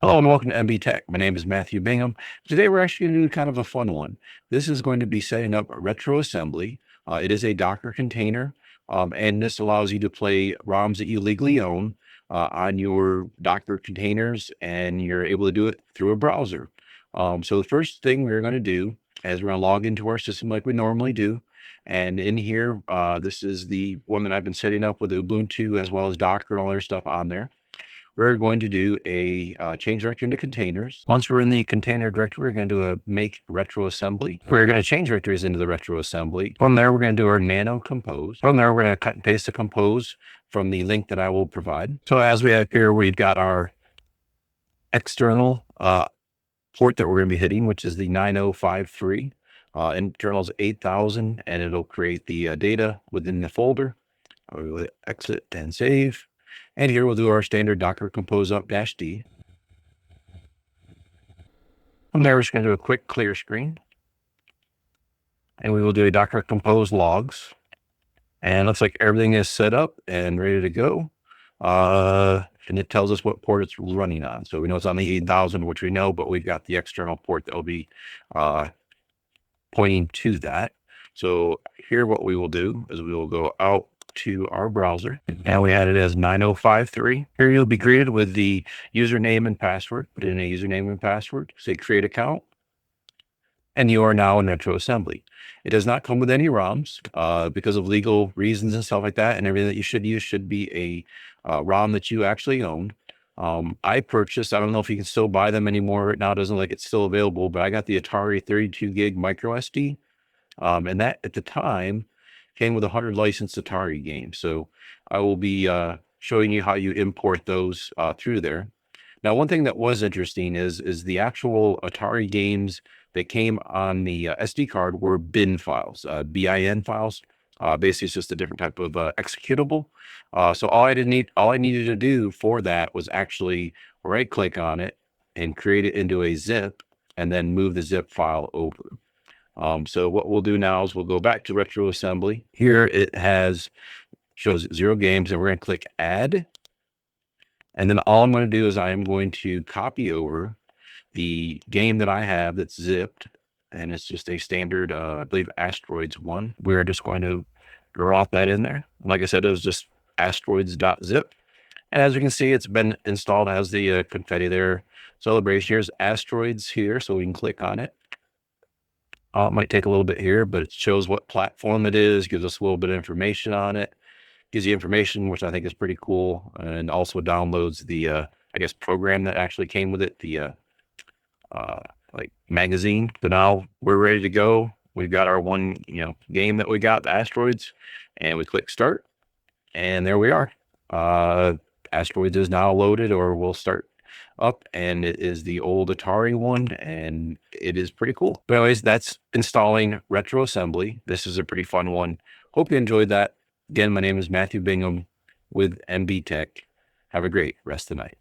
Hello and welcome to MB Tech. My name is Matthew Bingham. Today we're actually going to do kind of a fun one. This is going to be setting up RetroAssembly. It is a Docker container, and this allows you to play ROMs that you legally own on your Docker containers, and you're able to do it through a browser. So the first thing we're going to do is we're going to log into our system like we normally do. And in here, this is the one that I've been setting up with Ubuntu as well as Docker and all their stuff on there. We're going to do a change directory into containers. Once we're in the container directory, we're going to do a make retro assembly. We're going to change directories into the retro assembly. From there, we're going to do our nano compose. From there, we're going to cut and paste the compose from the link that I will provide. So as we have here, we've got our external port that we're going to be hitting, which is the 9053. Internal is 8000, and it'll create the data within the folder. We will exit and save. And here we'll do our standard Docker compose up-d. From there, we're just going to do a quick clear screen. And we will do a Docker compose logs. And it looks like everything is set up and ready to go. And it tells us what port it's running on. So we know it's on the 8000, which we know, but we've got the external port that will be pointing to that. So here what we will do is we will go out to our browser, and we had it as 9053. Here you'll be greeted with the username and password. Put in a username and password, say create account, and you are now in RetroAssembly. It does not come with any ROMs because of legal reasons and stuff like that, and everything that you should use should be a ROM that you actually own. I purchased, I don't know if you can still buy them anymore right now. It doesn't look like it's still available, but I got the Atari 32 gig micro SD. And that at the time came with 100 licensed Atari games. So I will be showing you how you import those through there. Now, one thing that was interesting is the actual Atari games that came on the SD card were bin files, BIN files. Basically, it's just a different type of executable. So all I needed to do for that was actually right-click on it and create it into a zip, and then move the zip file over. So what we'll do now is we'll go back to RetroAssembly. Here it shows 0 games, and we're going to click add. And then all I'm going to do is I am going to copy over the game that I have that's zipped, and it's just a standard, I believe, Asteroids 1. We're just going to drop that in there. Like I said, it was just asteroids.zip. And as you can see, it's been installed as the confetti there. Celebration. Here's asteroids here, so we can click on it. It might take a little bit here, but it shows what platform it is, gives us a little bit of information on it, gives you information, which I think is pretty cool, and also downloads the, I guess, program that actually came with it, the like magazine. So now we're ready to go. We've got our one, game that we got, the Asteroids, and we click start, and there we are. Asteroids is now loaded, or will start up, and it is the old Atari one, and it is pretty cool. But anyways, that's installing RetroAssembly. This is a pretty fun one. Hope you enjoyed that. Again, my name is Matthew Bingham with MB Tech. Have a great rest of the night.